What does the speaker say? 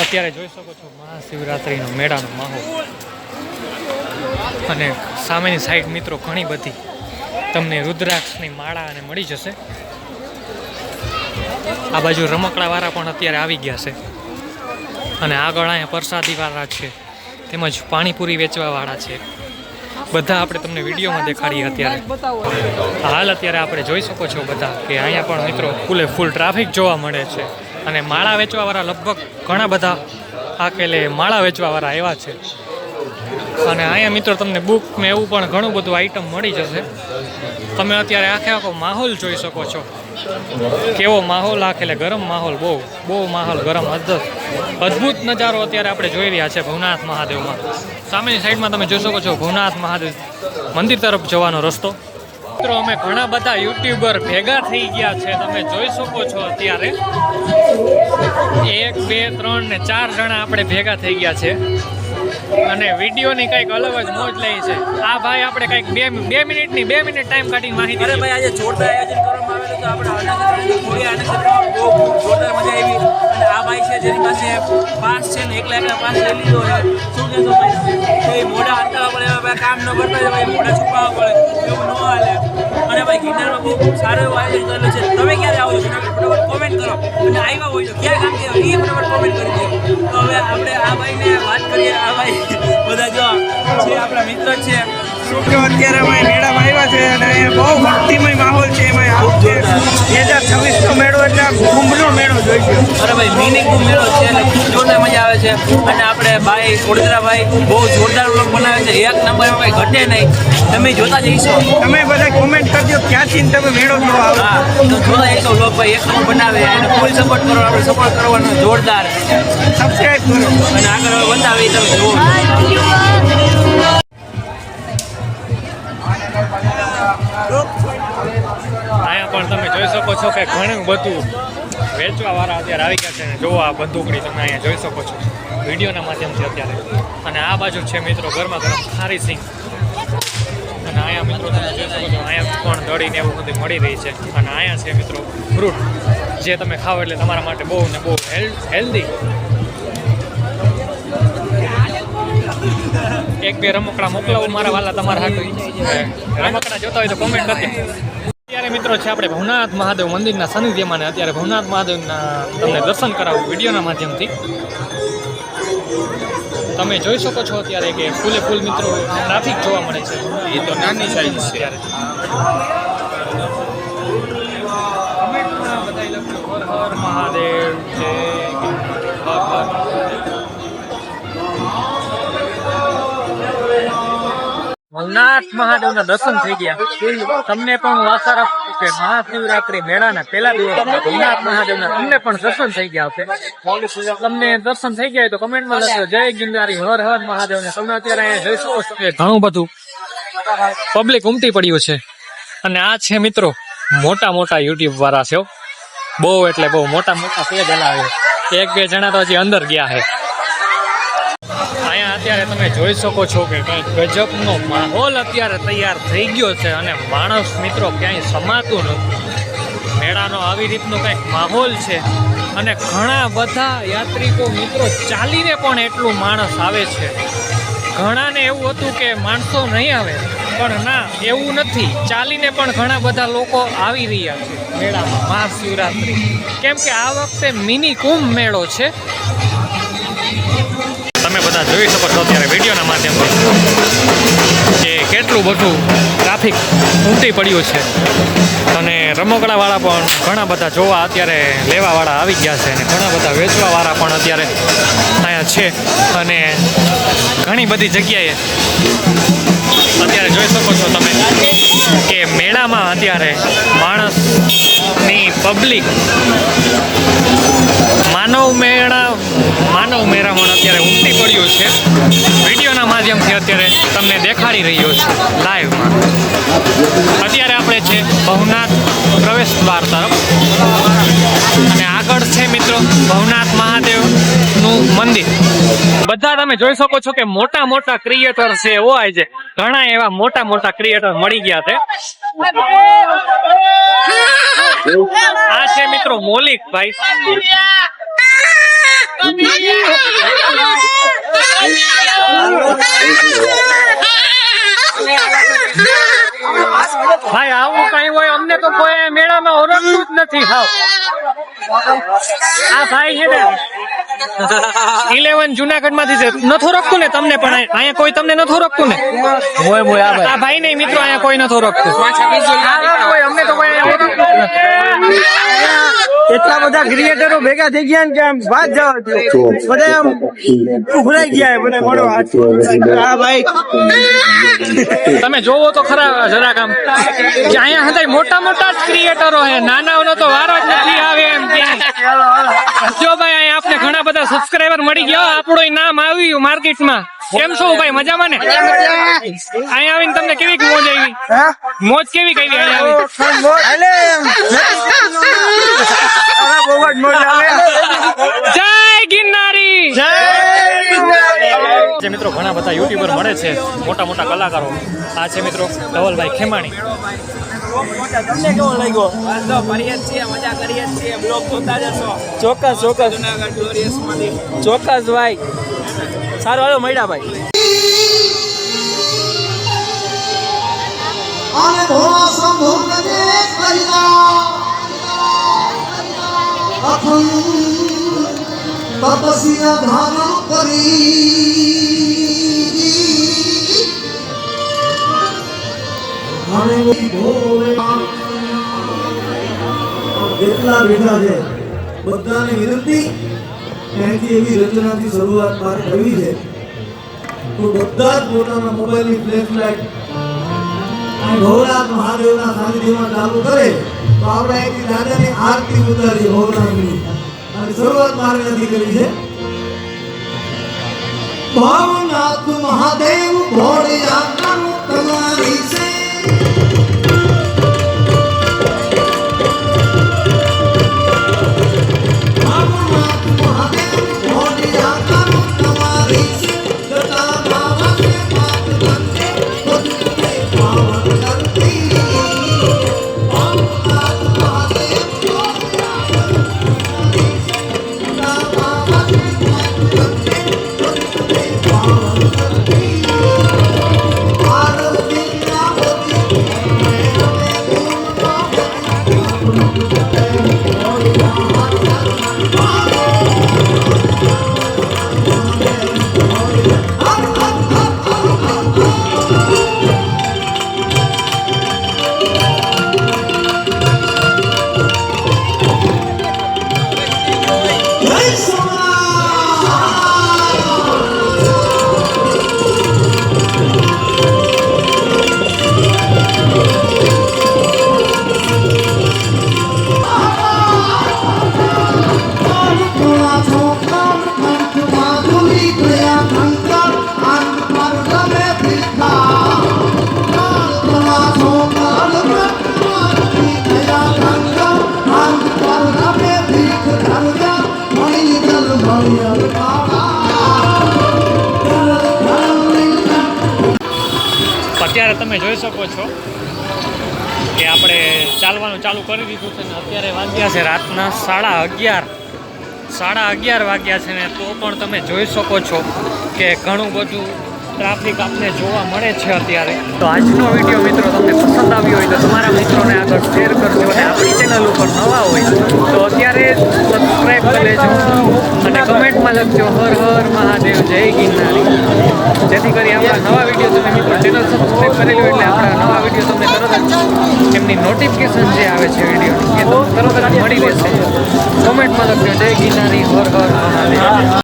અત્યારે જોઈ શકો છો મહાશિવરાત્રિનો મેળાનો માહોલ અને સામેની સાઈડ મિત્રો ઘણી બધી તમને રુદ્રાક્ષની માળા અને મળી જશે. આ બાજુ રમકડાવાળા પણ અત્યારે આવી ગયા છે અને આગળ અહીંયા પ્રસાદીવાળા છે તેમજ પાણીપુરી વેચવાવાળા છે. બધા આપણે તમને વિડીયોમાં દેખાડીએ. અત્યારે આપણે જોઈ શકો છો બધા કે અહીંયા પણ મિત્રો ફૂલ ટ્રાફિક જોવા મળે છે અને માળા વેચવાવાળા લગભગ ઘણા બધા આકેલે માળા વેચવાવાળા એવા છે. અને અહીંયા મિત્રો તમને બુક ને એવું પણ ઘણું બધું આઈટમ મળી જશે. તમે અત્યારે આખો માહોલ જોઈ શકો છો. કેવો માહોલ આખેલે ગરમ માહોલ, બહુ માહોલ ગરમ. અદ્ભુત નજારો અત્યારે આપણે જોઈ રહ્યા છે ભવનાથ મહાદેવમાં. સામેની સાઈડમાં તમે જોઈ શકો છો ભવનાથ મહાદેવ મંદિર તરફ જવાનો રસ્તો. મિત્રો અમે ઘણા બધા યુટ્યુબર ભેગા થઈ ગયા છે. તમે જોઈ શકો છો અત્યારે 1 2 3 ને 4 જણા આપણે ભેગા થઈ ગયા છે અને વિડીયોની કંઈક અલગ જ મોજ લઈ છે. આ ભાઈ આપણે કંઈક 2 મિનિટ ટાઈમ કાઢીને માહિતી. અરે ભાઈ આજે જોરદાર આયોજન કરવામાં આવેલું તો આપણે બહુ જોરદાર મજા આવી. અને આ ભાઈ છે જેની પાસે પાસ છે ને એકલા પાસ લઈ લીધો છે. શું કહેશો ભાઈ? મોઢા અંતરવા પડે, ભાઈ કામ ન કરતા હોય, ભાઈ મોઢા છુપાવવા પડે, એવું ન હાલે. અને ભાઈ ગિરનારમાં બહુ સારું એવું આયોજન કરેલું છે. તમે ક્યારે આવો છો ફટાફટ કોમેન્ટ કરો અને આવ્યા હોય તો ક્યાં કામ કર્યું એ ફટાફટ કોમેન્ટ કરી દો. તો હવે આપણે આ ભાઈને વાત કરીએ. આ ભાઈ બધા જો છે આપણા મિત્ર છે. શું કે અત્યારે અમે મેળામાં આવ્યા છે અને બહુ ભક્તિમય માહોલ છે. એમાં 2026નો મેળો એટલે કુંભનો મેળો જોઈશું. અરે ભાઈ મિનિંગ મેળો છે એટલે જોરદાર મજા આવે છે. અને આપણે ભાઈ ઓડેદરા ભાઈ બહુ જોરદાર વ્લોગ બનાવે છે. એક નંબરમાં ભાઈ ઘટે નહીં. તમે જોતા જઈશો. તમે બધા કોમેન્ટ કરજો ક્યાંથી તમે મેળો જોવા આવો. હા તો જોતા જઈશો વ્લોગ ભાઈ એક નંબર બનાવે અને ફૂલ સપોર્ટ કરો. આપણે સપોર્ટ કરવાનો જોરદાર. સબસ્ક્રાઈબ કરો અને આગળ બતાવી તમે જુઓ. અહીંયા પણ તમે જોઈ શકો છો કે ઘણું બધું વેચવાવાળા અત્યારે આવી ગયા છે અને જો આ બંદૂકડી તમે અહીંયા જોઈ શકો છો વિડીયોના માધ્યમથી અત્યારે. અને આ બાજુ છે મિત્રો ગરમા ગરમ ખારી સિંગ. અને અહીંયા મિત્રો તમે જોઈ શકો છો અહીંયા પણ દળીને એવું બધું મળી રહી છે. અને અહીંયા છે મિત્રો ફ્રૂટ જે તમે ખાવ એટલે તમારા માટે બહુ હેલ્ધી. 1 2 રમકડા મોકલાવો મારા વાલા તમારા હાટુ. રમકડા જોતા હોય તો કોમેન્ટ કરજો. અત્યારે મિત્રો છે આપણે ભવનાથ મહાદેવ મંદિરના સાનિધ્યમાં ને અત્યારે ભવનાથ મહાદેવના તમને દર્શન કરાવું વિડીયોના માધ્યમથી. તમે જોઈ શકો છો અત્યારે કે ફૂલ મિત્રો ટ્રાફિક જોવા મળે છે. એ તો નાની સાઈઝ છે અત્યારે. હર હર મહાદેવ જય ભવનાથ મહાદેવના દર્શન થઈ ગયા. તમને પણ હું આશા રાખું કે મહાશિવરાત્રી મેળાના પહેલા દિવસમાં ભવનાથ મહાદેવના તમને પણ દર્શન થઈ ગયા હશે. તમને દર્શન થઈ ગયા હોય તો કમેન્ટમાં લખજો જય ગિરનારી હર હર મહાદેવ. ને તમે અત્યારે અહીંયા જોઈ શકો છો કે ઘણું બધું પબ્લિક ઉમટી પડ્યું છે. અને આ છે મિત્રો મોટા યુટ્યુબ વાળા છે. બહુ એટલે બહુ મોટા પેજ હલાવે. 1 2 જણા તો હજી અંદર ગયા છે. અહીંયા અત્યારે તમે જોઈ શકો છો કે કંઈક ગજબનો માહોલ અત્યારે તૈયાર થઈ ગયો છે અને માણસ મિત્રો ક્યાંય સમાતું નથી. મેળાનો આવી રીતનો કંઈક માહોલ છે અને ઘણા બધા યાત્રિકો મિત્રો ચાલીને પણ એટલું માણસ આવે છે. ઘણાને એવું હતું કે માણસો નહીં આવે પણ ના એવું નથી. ચાલીને પણ ઘણા બધા લોકો આવી રહ્યા છે મેળામાં મહાશિવરાત્રી. કેમ કે આ વખતે મિની કુંભ મેળો છે. તમે બધા જોઈ શકો છો અત્યારે વિડીયોના માધ્યમથી કે કેટલું બધું ટ્રાફિક ઉમટી પડ્યું છે. અને રમકડાવાળા પણ ઘણા બધા જોવા અત્યારે લેવાવાળા આવી ગયા છે અને ઘણા બધા વેચવાવાળા પણ અત્યારે અહીંયા છે. અને ઘણી બધી જગ્યાએ અત્યારે જોઈ શકો છો તમે કે મેળામાં અત્યારે માણસની પબ્લિક માનવ મેળામણ અત્યારે ઉમટી પડ્યું છે. વિડીયોના માધ્યમથી અત્યારે તમને દેખાડી રહ્યો છે લાઈવમાં. અત્યારે આપણે છે ભવનાથ પ્રવેશ દ્વાર તરફ અને આગળ છે મિત્રો ભવનાથ મહાદેવનું મંદિર. બધા તમે જોઈ શકો છો કે મોટા ક્રિએટર છે હોય છે. ઘણા એવા મોટા ક્રિએટર મળી ગયા છે. આ છે મિત્રો મૌલિક ભાઈ. ભાઈ આવું કઈ હોય અમને તો કોઈ મેળામાં ઓળખતું જ નથી હાવ. આ ભાઈ છે ને 11 જુનાગઢ માંથી છે. નથો રખતું ને તમને પણ અહીંયા કોઈ તમને નથો રખતું ને? આ ભાઈ નહીં મિત્રો, અહીંયા કોઈ નથો રખતું. અમને તો કોઈ અહીંયા ઓળખતું જ નથી. એટલા બધા ક્રિએટરો ભેગા થઈ ગયા ને કે આમ વાત જવા દો. બધા આમ ઉભરાઈ ગયા બધા મળવા. હા ભાઈ તમે જોવો તો ખરા જરાક આમ કે અહીંયા હતા મોટા મોટા જ ક્રિએટરો છે, નાનાઓનો તો વારો જ નથી આવે એમ ક્યાંય. જો ભાઈ અહીંયા આપણે ઘણા બધા સબસ્ક્રાઈબર મળી ગયા, આપણું નામ આવ્યું માર્કેટમાં. કેમ છો ભાઈ, મજામાં ને? અહીંયા આવીને તમને કેવી મોજ આવી? મોજ કેવી કઈ અહીંયા જય ગિરનારી. જે મિત્રો ઘણા બધા યુટ્યુબર મળે છે, મોટા મોટા કલાકારો. આ છે મિત્રો ધવલભાઈ ખેમાણી. તમને કેવો લાગ્યો? વાંધો ફરીએ જ છીએ, મજા કરીએ જ છીએ, બ્લોગ જોતા જશો. ચોક્કસ ચોક્કસ જુનાગઢ ગ્લોરિયસ માંથી. ચોક્કસ ભાઈ. સારું હાલો મળ્યા ભાઈ. અને ભોળા સંભોગને કૈલા અખંડ તપસ્યા ધારણ કરી અને ભોળા જેટલા બેઠા છે બધાને વિનંતી, ત્યાંથી એવી રચનાથી શરૂઆત મારે કરવી છે તો બધા જ પોતાના મોબાઈલની ફ્લેશ લાઇટ ભોળાનાથ મહાદેવના સાનિધ્યમાં ચાલુ કરે તો આપણે અહીંથી દાદાની આરતી ઉતારી ભોળાનાથની અને શરૂઆત મારે નથી કરી છે. ભવનાથ મહાદેવ ભોળિયા તમારી છે. ભવનાથ મહાદેવ ભોળિયા તમારી છે. જટા બાબા છે પાપ બંને બધું પાવન કરતી. ભવનાથ મહાદેવ ભોળિયા તમારી છે. જટા બાબા છે પાપ બંને બધું પાવન કરતી. આરતી ના હોતી જય સોમનાથ. ભોળા છોકરા કંઠ માધુરી ગયા કંકર અંત પર ગમે ભીખા. ભોળા છોકરા કંઠ માધુરી ગયા કંકર અંત પર ગમે ભીખ ધરજા મણી જલ મળ્યા અત્યારે તમે જોઈ શકો છો કે આપણે ચાલવાનું ચાલુ કરી દીધું છે ને અત્યારે વાગ્યા છે રાતના 11:30 વાગ્યા છે ને તો પણ તમે જોઈ શકો છો કે ઘણું બધું ટ્રાફિક આપને જોવા મળે છે અત્યારે. તો આજનો વિડીયો મિત્રો તમને પસંદ આવ્યો હોય તો તમારા મિત્રોને આગળ શેર કરજો અને આપણી ચેનલ ઉપર નવા હોય તો અત્યારે સબસ્ક્રાઈબ કરી લેજો અને કમેન્ટમાં લખજો હર હર મહાદેવ જય ગિરનારી, જેથી કરી આપણા નવા વિડીયો તમે મિત્રો ચેનલ સબસ્ક્રાઈબ કરેલું એટલે આપણા નવા વિડીયો તમને તરત જ એમની નોટિફિકેશન જે આવે છે વિડીયો એ તરત જ મળી રહેશે. કમેન્ટમાં લખજો જય ગિરનારી હર હર મહાદેવ.